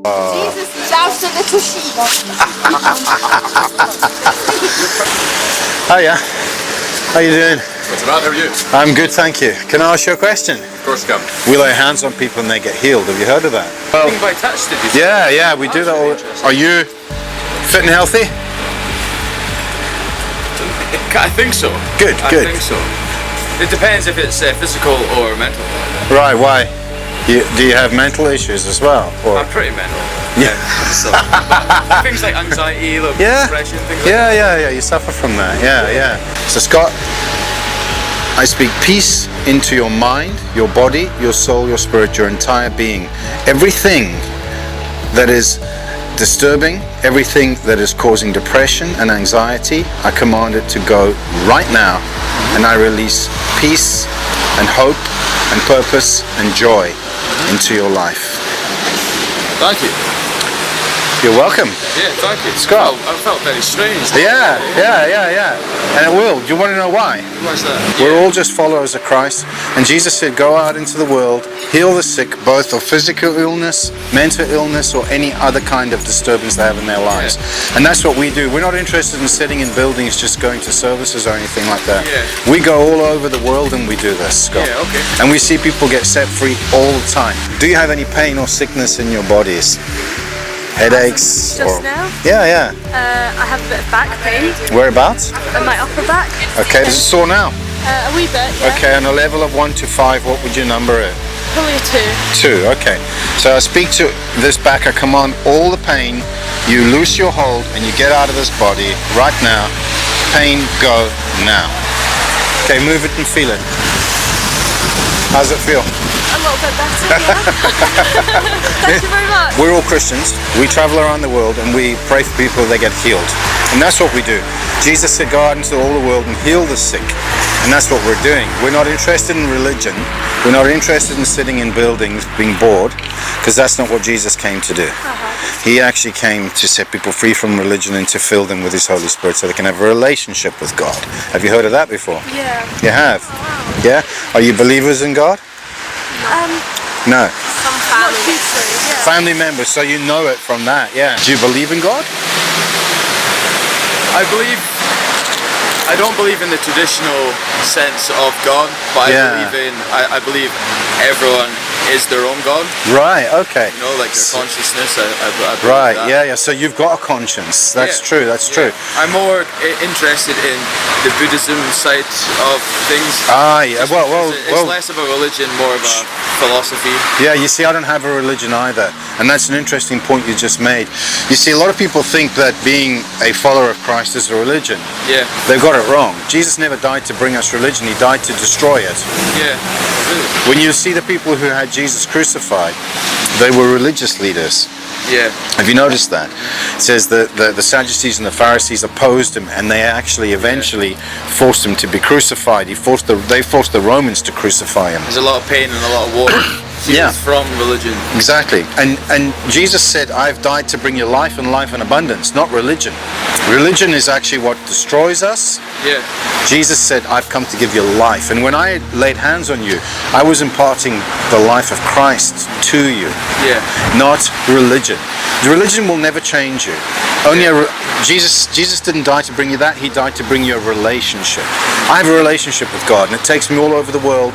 Jesus loves a little sheep. Hiya. How you doing? What's about? How are you? I'm good, thank you. Can I ask you a question? Of course, come. We lay hands on people and they get healed. Have you heard of that? Well, Being by touch, did you say? yeah, we do that all. Are you fit and healthy? I think so. Good. I think so. It depends if it's physical or mental. Right, why? Do you have mental issues as well? Or? I'm pretty mental. Yeah. So, things like anxiety, like depression, things like that. Yeah. You suffer from that. Yeah. So Scott, I speak peace into your mind, your body, your soul, your spirit, your entire being. Everything that is disturbing, everything that is causing depression and anxiety, I command it to go right now, and I release peace and hope and purpose and joy into your life. Thank you. You're welcome. Yeah, thank you. Scott. I felt very strange. Yeah. And it will. Do you want to know why? Why's that? We're all just followers of Christ. And Jesus said, go out into the world, heal the sick, both of physical illness, mental illness, or any other kind of disturbance they have in their lives. Yeah. And that's what we do. We're not interested in sitting in buildings just going to services or anything like that. Yeah. We go all over the world and we do this, Scott. Yeah, okay. And we see people get set free all the time. Do you have any pain or sickness in your bodies? Headaches? Just now? Yeah. I have a bit of back pain. Whereabouts? And my upper back. Okay, does it sore now? A wee bit, yeah. Okay, on a level of 1 to 5, what would you number it? Probably a 2. 2, okay. So I speak to this back, I command all the pain, you loose your hold and you get out of this body right now. Pain, go now. Okay, move it and feel it. How's it feel? A little bit better, yeah. Thank you very much. We're all Christians. We travel around the world and we pray for people they get healed. And that's what we do. Jesus said, go out into all the world and heal the sick. And that's what we're doing. We're not interested in religion. We're not interested in sitting in buildings being bored, because that's not what Jesus came to do. He actually came to set people free from religion and to fill them with His Holy Spirit so they can have a relationship with God. Have you heard of that before? Yeah. You have? Wow. Yeah? Are you believers in God? No. Some family. Yeah. Family members, so you know it from that, yeah. Do you believe in God? I don't believe in the traditional sense of God, but I believe everyone is their own God. Right, okay. You know, like their consciousness. I believe Right, that. yeah. So you've got a conscience. That's true. I'm more interested in the Buddhism side of things. Yeah. Well, it's less of a religion, more of a philosophy. Yeah, you see, I don't have a religion either, and that's an interesting point you just made. You see, a lot of people think that being a follower of Christ is a religion. Yeah. They've got it wrong. Jesus never died to bring us religion. He died to destroy it. Yeah. Really. When you see the people who had Jesus crucified, they were religious leaders. Yeah. Have you noticed that? It says that the Sadducees and the Pharisees opposed him, and they actually eventually forced him to be crucified. They forced the Romans to crucify him. There's a lot of pain and a lot of war. Yeah. From religion. Exactly. And Jesus said, I've died to bring you life and life in abundance, not religion. Religion is actually what destroys us. Yeah. Jesus said, I've come to give you life. And when I laid hands on you, I was imparting the life of Christ to you. Yeah. Not religion. The religion will never change you. Only Jesus didn't die to bring you that. He died to bring you a relationship. I have a relationship with God, and it takes me all over the world.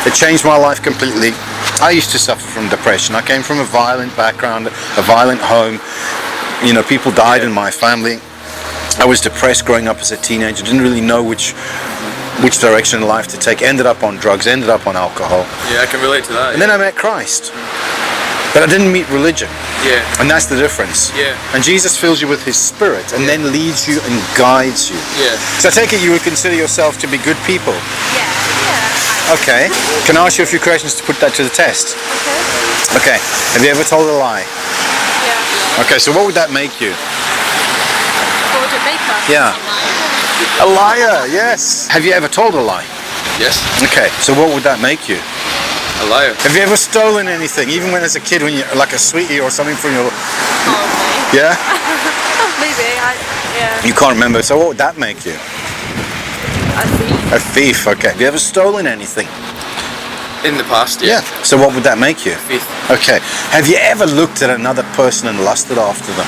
It changed my life completely. I used to suffer from depression. I came from a violent background, a violent home. You know, people died in my family. I was depressed growing up as a teenager. Didn't really know which direction in life to take. Ended up on drugs, ended up on alcohol. Yeah, I can relate to that. And then I met Christ. But I didn't meet religion. Yeah. And that's the difference. Yeah. And Jesus fills you with His Spirit and then leads you and guides you. Yeah. So I take it you would consider yourself to be good people. Yeah. Okay. Can I ask you a few questions to put that to the test? Okay. Have you ever told a lie? Yeah. Okay, so what would that make you? What would it make us? Yeah. A liar, yes. Have you ever told a lie? Yes. Okay, so what would that make you? A liar. Have you ever stolen anything, even when as a kid, when you like a sweetie or something from your... Probably. Yeah? Maybe, yeah. You can't remember, so what would that make you? A thief. A thief, okay. Have you ever stolen anything? In the past, Yeah. So what would that make you? Faith. Okay. Have you ever looked at another person and lusted after them?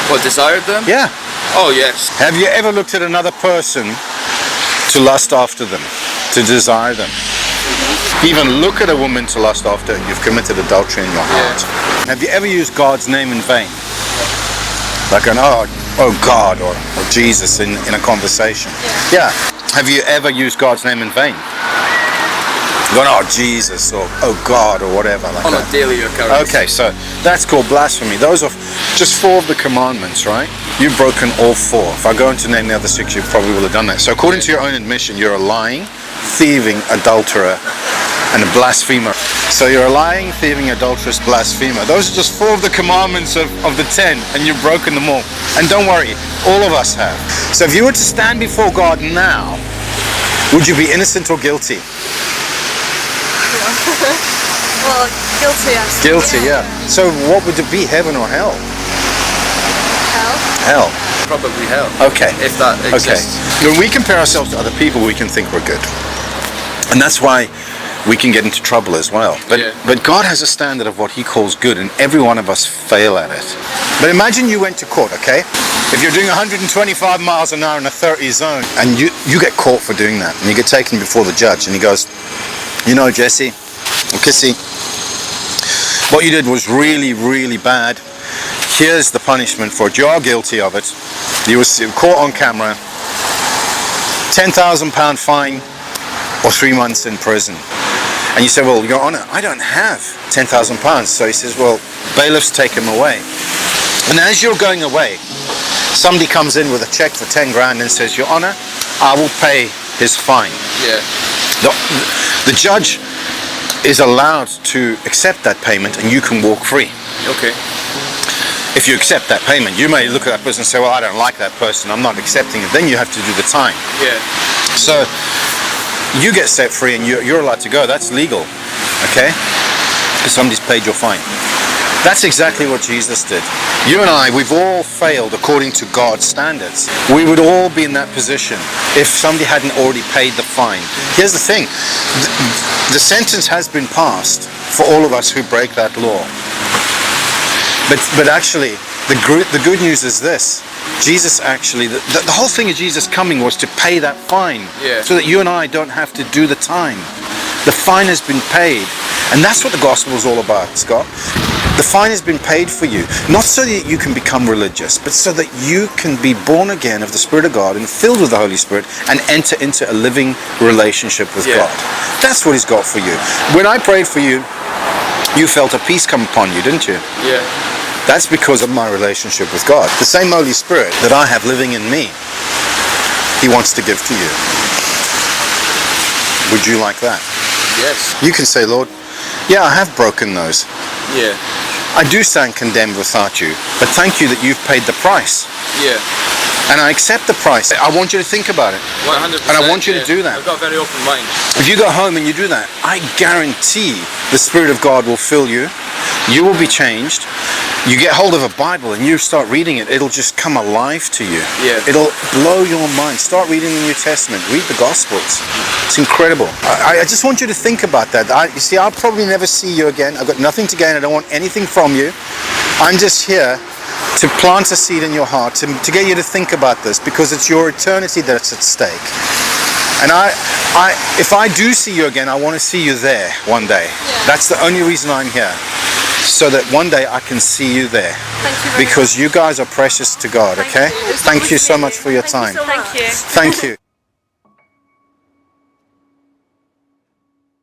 What, desired them? Yeah. Oh, yes. Have you ever looked at another person to lust after them, to desire them? Even look at a woman to lust after, you've committed adultery in your heart. Have you ever used God's name in vain? Like an oh God or Jesus in a conversation? Yeah. Have you ever used God's name in vain? Going, oh Jesus or oh God or whatever like On that. a daily occurrence. Okay, so that's called blasphemy. Those are just 4 of the commandments, right? You've broken all 4. If I go into name the other 6, you probably will have done that. So according to your own admission, you're a lying, thieving, adulterer, and a blasphemer. So you're a lying, thieving, adulterous, blasphemer. Those are just 4 of the commandments of the 10, and you've broken them all. And don't worry, all of us have. So if you were to stand before God now, would you be innocent or guilty? Well, guilty, I suppose. Guilty, yeah. So what would it be, heaven or hell? Hell. Hell. Probably hell. Okay. If that exists. Okay. When we compare ourselves to other people, we can think we're good. And that's why we can get into trouble as well. But God has a standard of what he calls good, and every one of us fail at it. But imagine you went to court, okay? If you're doing 125 miles an hour in a 30 zone, and you get caught for doing that, and you get taken before the judge, and he goes, you know, Jesse, or Kissy, what you did was really, really bad. Here's the punishment for it. You are guilty of it. You were caught on camera. £10,000 fine or 3 months in prison. And you say, well, Your Honor, I don't have £10,000. So he says, well, bailiffs take him away. And as you're going away, somebody comes in with a check for 10 grand and says, Your Honor, I will pay his fine. Yeah. The judge is allowed to accept that payment and you can walk free. Okay. If you accept that payment, you may look at that person and say, well, I don't like that person, I'm not accepting it. Then you have to do the time. Yeah. So you get set free and you're allowed to go. That's legal, okay? Because somebody's paid your fine. That's exactly what Jesus did. You and I, we've all failed according to God's standards. We would all be in that position if somebody hadn't already paid the fine. Here's the thing. The sentence has been passed for all of us who break that law. But actually, the good news is this. Jesus actually, the whole thing of Jesus coming was to pay that fine. Yeah. So that you and I don't have to do the time. The fine has been paid. And that's what the gospel is all about, Scott. The fine has been paid for you, not so that you can become religious, but so that you can be born again of the Spirit of God and filled with the Holy Spirit and enter into a living relationship with God. That's what he's got for you. When I prayed for you, you felt a peace come upon you, didn't you? Yeah. That's because of my relationship with God. The same Holy Spirit that I have living in me, he wants to give to you. Would you like that? Yes. You can say, Lord, yeah, I have broken those. Yeah. I do stand condemned without you, but thank you that you've paid the price. Yeah. And I accept the price. I want you to think about it. 100%. And I want you to do that. I've got a very open mind. If you go home and you do that, I guarantee the Spirit of God will fill you. You will be changed. You get hold of a Bible and you start reading it, it'll just come alive to you. Yeah. It'll blow your mind. Start reading the New Testament. Read the Gospels. It's incredible. I just want you to think about that. You see, I'll probably never see you again. I've got nothing to gain. I don't want anything from you. I'm just here to plant a seed in your heart, to get you to think about this, because it's your eternity that's at stake. And if I do see you again, I want to see you there one day. Yeah. That's the only reason I'm here. So that one day I can see you there. Thank you very because you guys are precious to God, okay? Thank you. Thank you so much for your time. Thank you. Thank you.